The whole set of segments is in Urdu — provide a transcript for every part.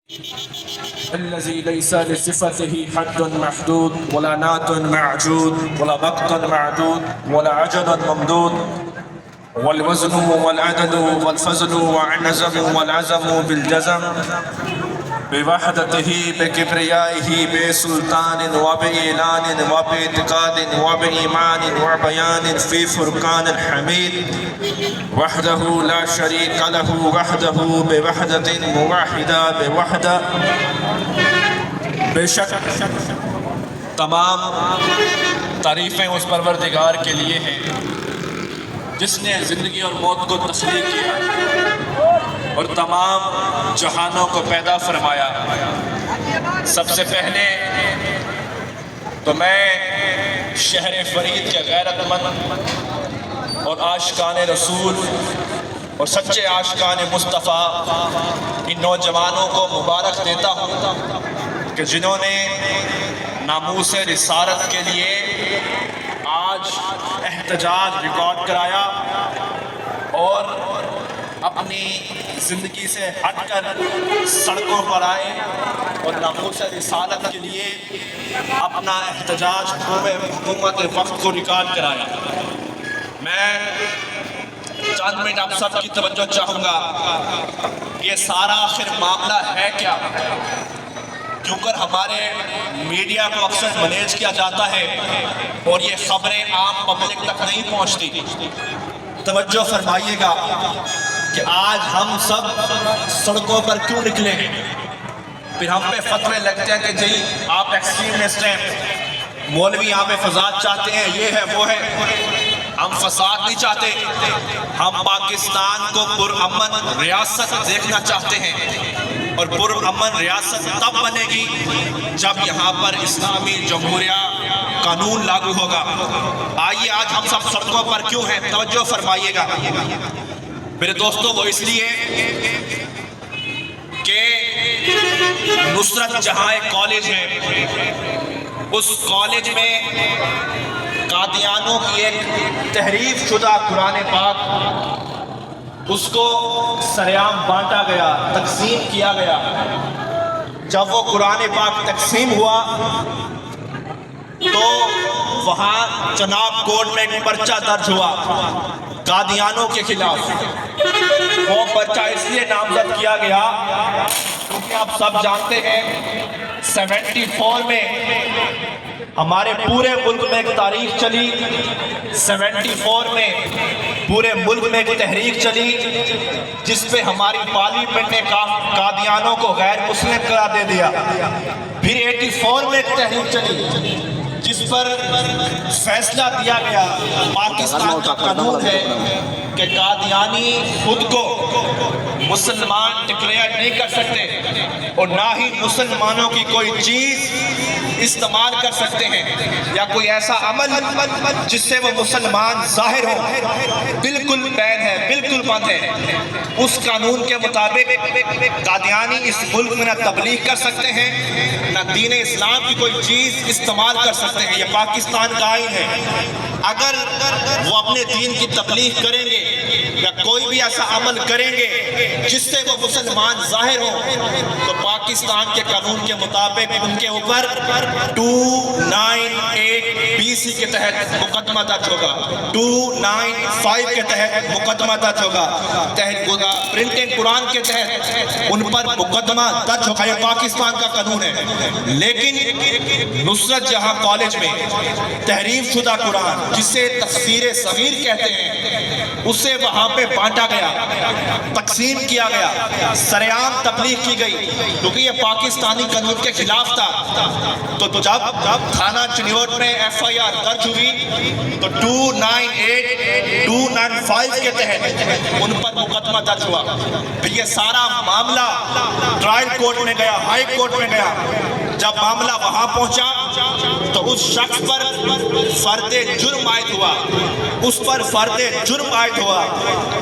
الذي ليس لصفته حد محدود ولا نات معجود ولا وقت معدود ولا عجل ممدود والوزن والعدد والفزل والنزم والعزم بالجزم بوحدته بكبريائه بسلطان وبإعلان وباعتقاد وبإيمان وبيان في فرقان الحميد وحده لا شريك له وحده بوحدة موحدة بوحدة بے شک تمام تعریفیں اس پروردگار کے لیے ہیں جس نے زندگی اور موت کو تخلیق کیا اور تمام جہانوں کو پیدا فرمایا۔ سب سے پہلے تو میں شہر فرید کے غیرت مند اور عاشقان رسول اور سچے عاشقان مصطفیٰ ان نوجوانوں کو مبارک دیتا ہوں کہ جنہوں نے ناموس رسالت کے لیے آج احتجاج ریکارڈ کرایا اور اپنی زندگی سے ہٹ کر سڑکوں پر آئے اور ناموس رسالت کے لیے اپنا احتجاج حکومت وقت کو ریکارڈ کرایا۔ میں چند منٹ آپ سب کی توجہ چاہوں گا یہ سارا آخر معاملہ ہے کیا، کیونکہ ہمارے میڈیا کو اکثر مینیج کیا جاتا ہے اور یہ خبریں عام پبلک تک نہیں پہنچتی۔ توجہ فرمائیے گا کہ آج ہم سب سڑکوں پر کیوں نکلے ہیں، پھر ہم پہ فتوے لگتے ہیں کہ جی آپ ایکسٹریمسٹ ہیں، مولوی یہاں پہ فساد چاہتے ہیں، یہ ہے وہ ہے۔ ہم فساد نہیں چاہتے، ہم پاکستان کو پرامن ریاست دیکھنا چاہتے ہیں اور پرامن ریاست تب بنے گی جب یہاں پر اسلامی جمہوریہ قانون لاگو ہوگا۔ آئیے آج ہم سب سڑکوں پر کیوں ہیں، توجہ فرمائیے گا میرے دوستوں۔ وہ اس لیے کہ نصرت جہاں ایک کالج ہے، اس کالج میں قادیانوں کی ایک تحریف شدہ قرآن پاک اس کو سریعام بانٹا گیا، تقسیم کیا گیا۔ جب وہ قرآن پاک تقسیم ہوا تو وہاں چناب کورٹ میں ایک پرچہ درج ہوا قادیانوں کے خلاف۔ وہ پرچہ اس لیے نامزد کیا گیا کیونکہ آپ سب جانتے ہیں 74 میں ہمارے پورے ملک میں ایک تاریخ چلی، 74 میں پورے ملک میں ایک تحریک چلی جس پہ ہماری پارلیمنٹ نے قادیانوں کو غیر مسلم قرار دے دیا۔ پھر 84 میں ایک تحریک چلی جس پر فیصلہ دیا گیا، پاکستان کا قانون ہے کہ قادیانی خود کو مسلمان ڈکلیئر نہیں کر سکتے اور نہ ہی مسلمانوں کی کوئی چیز استعمال کر سکتے ہیں یا کوئی ایسا عمل جس سے وہ مسلمان ظاہر ہو، بالکل بین ہے، بالکل بند ہے۔ اس قانون کے مطابق قادیانی اس ملک میں نہ تبلیغ کر سکتے ہیں نہ دین اسلام کی کوئی چیز استعمال کر سکتے ہیں۔ یہ پاکستان کا آئین ہے۔ اگر وہ اپنے دین کی تبلیغ کریں گے یا کوئی بھی ایسا عمل کریں گے جس سے وہ مسلمان ظاہر ہوں تو پاکستان کے قانون کے مطابق ان کے اوپر 298 BC کے تحت مقدمہ درج ہوگا، 295 کے تحت مقدمہ درج ہوگا، پرنٹنگ قرآن کے تحت ان پر مقدمہ درج ہوگا۔ یہ پاکستان کا قانون ہے۔ لیکن نصرت جہاں کالج میں تحریف شدہ قرآن جسے تفسیر صغیر کہتے ہیں اسے وہاں پہ بانٹا گیا، تقسیم کیا گیا، سریعام تبلیغ کی گئی کیونکہ یہ پاکستانی قانون کے خلاف تھا۔ تو جب تھانہ چنیوٹ میں FIR درج ہوئی تو 298 295 کے تحت ان پر مقدمہ درج ہوا۔ پھر یہ سارا معاملہ ٹرائل کورٹ میں گیا، ہائی کورٹ میں گیا۔ جب معاملہ وہاں پہنچا تو اس شخص پر فرد جرم عائد ہوا، اس پر فرد جرم عائد ہوا،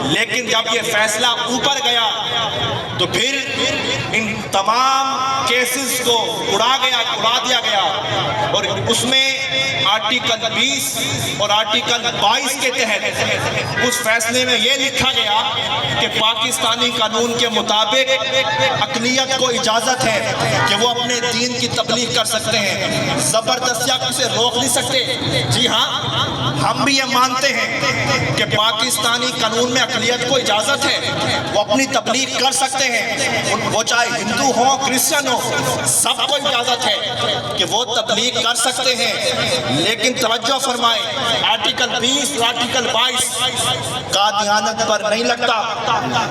لیکن جب یہ فیصلہ اوپر گیا تو پھر ان تمام کیسز کو اڑا دیا گیا اور اس میں آرٹیکل 20 اور آرٹیکل 22 کے تحت اس فیصلے میں یہ لکھا گیا کہ پاکستانی قانون کے مطابق اقلیت کو اجازت ہے کہ وہ اپنے دین کی تبلیغ کر سکتے ہیں، زبردستیاں اسے روک نہیں سکتے۔ جی ہاں، ہم بھی یہ مانتے ہیں کہ پاکستانی قانون میں اقلیت کو اجازت ہے، وہ اپنی تبلیغ کر سکتے ہیں، وہ چاہے ہندو ہو کرسچن ہو، سب کو اجازت ہے کہ وہ تبلیغ کر سکتے ہیں۔ لیکن توجہ فرمائیں، آرٹیکل 20 آرٹیکل 22 قادیانت پر نہیں لگتا،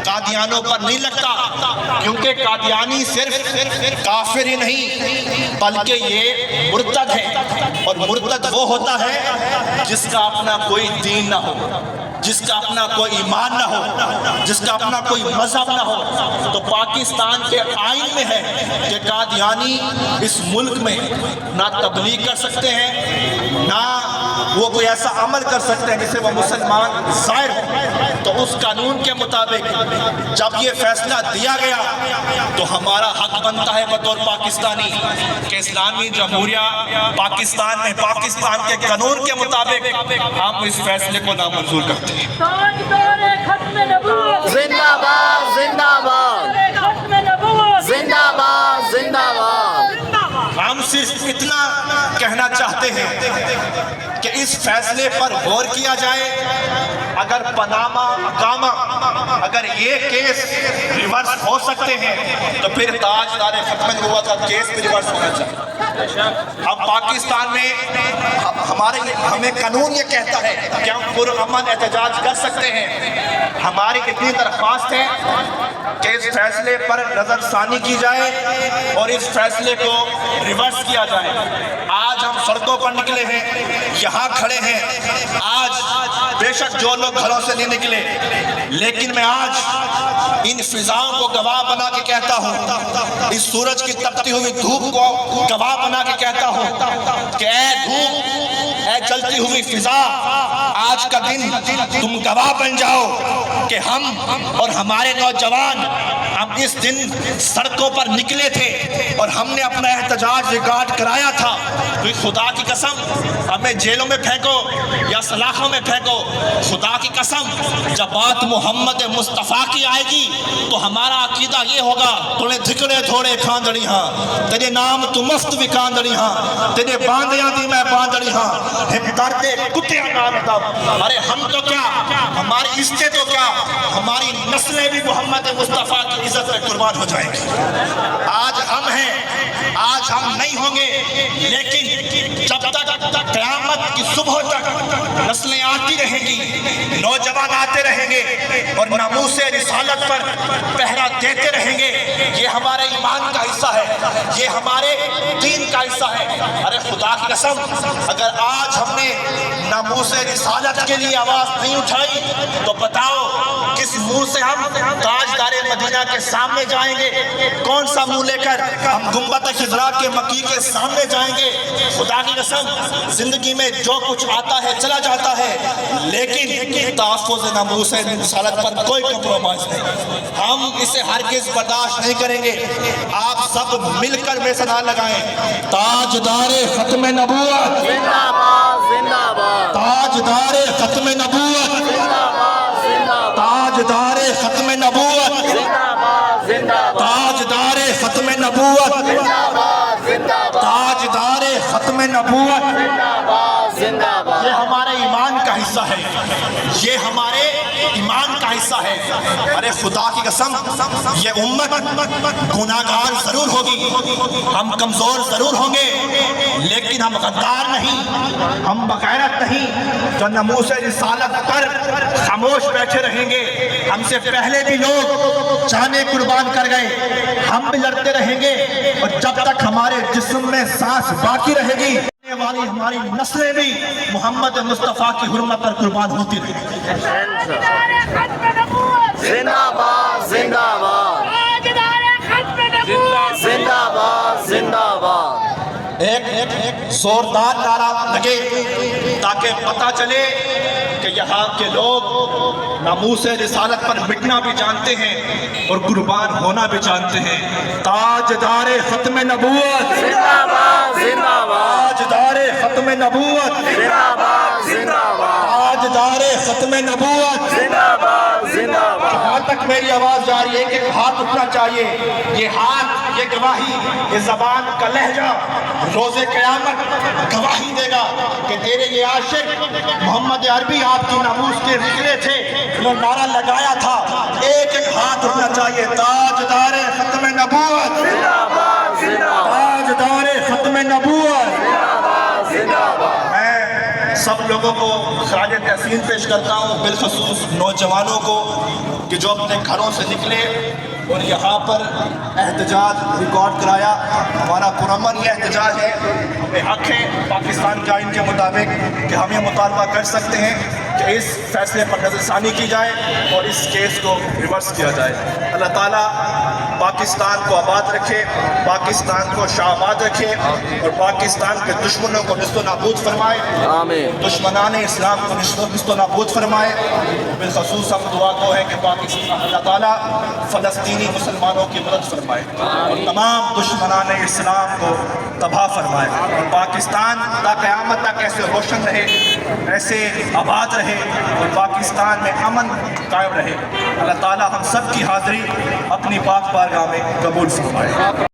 قادیانوں پر نہیں لگتا، کیونکہ قادیانی صرف کافر ہی نہیں بلکہ یہ مرتد ہے، اور مرتد وہ ہوتا ہے جس کا اپنا کوئی دین نہ ہو، جس کا اپنا کوئی ایمان نہ ہو، جس کا اپنا کوئی مذہب نہ ہو۔ تو پاکستان کے آئین میں ہے کہ قادیانی اس ملک میں نہ تبلیغ کر سکتے ہیں، نہ وہ کوئی ایسا عمل کر سکتے ہیں جسے وہ مسلمان ظاہر ہو۔ تو اس قانون کے مطابق جب یہ فیصلہ دیا گیا تو ہمارا حق بنتا ہے بطور پاکستانی کہ اسلامی جمہوریہ پاکستان میں پاکستان کے قانون کے مطابق ہم اس فیصلے کو نامنظور کرتے ہیں۔ زندہ باد زندہ باد زندہ باد زندہ باد۔ ہم صرف اتنا کہنا چاہتے ہیں کہ اس فیصلے پر غور کیا جائے۔ اگر پاناما اقامہ اگر یہ کیس ریورس ہو سکتے ہیں تو پھر تاجدار ختم نبوت کا کیس بھی ریورس ہونا چاہیے۔ ہم پاکستان میں ہمیں قانون یہ کہتا ہے کہ ہم پرامن احتجاج کر سکتے ہیں۔ ہماری اتنی درخواست ہے کہ اس فیصلے پر نظر ثانی کی جائے اور اس فیصلے کو ریورس کیا جائے۔ آج ہم سڑکوں پر نکلے ہیں، یہاں کھڑے ہیں۔ آج بے شک جو لوگ گھروں سے نہیں نکلے، لیکن میں آج ان فضاؤں کو گواہ بنا کے کہتا ہوں، اس سورج کی تپتی ہوئی دھوپ کو گواہ بنا کے کہتا ہوں کہ اے دھوپ، اے جلتی ہوئی فضا، آج کا دن تم گواہ بن جاؤ کہ ہم اور ہمارے نوجوان ہم اس دن سڑکوں پر نکلے تھے اور ہم نے اپنا احتجاج ریکارڈ کرایا تھا۔ تو خدا کی قسم ہمیں جیلوں میں پھینکو یا سلاخوں میں پھینکو، خدا کی قسم جب بات محمد مصطفیٰ کی آئے گی تو ہمارا عقیدہ یہ ہوگا، تُنے دھکڑے تھوڑے کھاندڑی ہاں، تیرے نام تو مفت بھی کھاندڑی ہاں، تیرے باندیاں دی میں باندڑی ہاں، ہم دردے کتیاں نام دب۔ ارے ہم تو کیا، ہماری عزتیں تو کیا، ہماری نسلیں بھی محمد مصطفیٰ کی عزت میں قربان ہو جائیں گی۔ آج ہم ہیں، آج ہم نہیں ہوں گے، لیکن جب تک قیامت کی صبح تک نسلیں آتی رہیں گی، نوجوان آتے رہیں گے اور ناموس رسالت پر پہرا دیتے رہیں گے، یہ ہمارے ایمان کا حصہ ہے، یہ ہمارے دین کا حصہ ہے۔ ارے خدا کی قسم اگر آج ہم نے ناموس رسالت کے لیے آواز نہیں اٹھائی تو بتاؤ کس منہ سے ہم تاجدار مدینہ کے سامنے جائیں گے؟ کون سا منہ لے کر ہم گنبد خضرا کے مکی کے سامنے جائیں گے؟ خدا کی قسم زندگی میں جو کچھ آتا ہے چلا جاتا ہے، لیکن تحفظ ناموس رسالت پر کوئی کمپرومائز نہیں۔ ہم اسے ہرگز برداشت نہیں کریں گے۔ آپ سب مل کر میں سے نعرہ لگائیں، تاجدار ختم نبوت زندہ باد زندہ باد تاجدار ختم نبوت زندہ باد زندہ باد تاجدار ختم نبوت زندہ باد زندہ باد تاجدار ختم نبوت زندہ باد زندہ باد تاجدار ختم نبوت۔ زندہ باد زندہ باد۔ یہ ہمارے ایمان کا حصہ ہے، یہ ہمارے ایمان کا حصہ ہے۔ ارے خدا کی قسم یہ امت گناہگار ضرور ہوگی، ہم کمزور ضرور ہوں گے، لیکن ہم غدار نہیں، ہم بغیرت نہیں جو ناموس رسالت پر خاموش بیٹھے رہیں گے۔ ہم سے پہلے بھی لوگ جانیں قربان کر گئے، ہم بھی لڑتے رہیں گے، اور جب تک ہمارے جسم میں سانس باقی رہے گی والی ہماری نسلیں بھی محمد مصطفیٰ کی حرمت پر قربان ہوتی رہیں گی۔ زندہ باد زندہ باد زندہ باد زندہ باد۔ ایک ایک زوردار نعرہ لگے تاکہ پتہ چلے کہ یہاں کے لوگ ناموس رسالت پر مٹنا بھی جانتے ہیں اور قربان ہونا بھی جانتے ہیں۔ تاجدار ختم نبوت، زندہ باد زندہ باد تاجدار ختم نبوت، زندہ باد زندہ باد تاجدار ختم نبوت۔ زندہ باد زندہ باد جہاں تک میری آواز جا رہی ہے کہ ہاتھ اٹھنا چاہیے، یہ ہاتھ، یہ گواہی، یہ زبان کا لہجہ روز قیامت گواہی دے گا کہ تیرے یہ عاشق محمد عربی آپ کی ناموس کے نکلے تھے، انہوں نے نعرہ لگایا تھا۔ ایک ایک ہاتھ اٹھنا چاہیے، تاجدار ختم نبوت، زندہ باد زندہ باد تاجدار ختم نبوت۔ زندہ باد زندہ باد میں سب لوگوں کو خراج تحسین پیش کرتا ہوں، بالخصوص نوجوانوں کو کہ جو اپنے گھروں سے نکلے اور یہاں پر احتجاج ریکارڈ کرایا۔ ہمارا پرامن یہ احتجاج ہے، ہمیں حق ہے پاکستان کے آئین کے مطابق کہ ہم یہ مطالبہ کر سکتے ہیں کہ اس فیصلے پر نظر ثانی کی جائے اور اس کیس کو ریورس کیا جائے۔ اللہ تعالیٰ پاکستان کو آباد رکھے، پاکستان کو شاہباد رکھے اور پاکستان کے دشمنوں کو نست و نابود فرمائے، آمین دشمنان اسلام کو نست و نابود فرمائے۔ بالخصوص ہم دعا کو ہے کہ پاکستان اللہ تعالیٰ فلسطینی مسلمانوں کی مدد فرمائے اور تمام دشمنان اسلام کو تباہ فرمائے اور پاکستان تا قیامت تک ایسے روشن رہے، ایسے آباد رہے اور پاکستان میں امن قائم رہے۔ اللہ تعالیٰ ہم سب کی حاضری اپنی پاک بارگاہ میں قبول فرمائے۔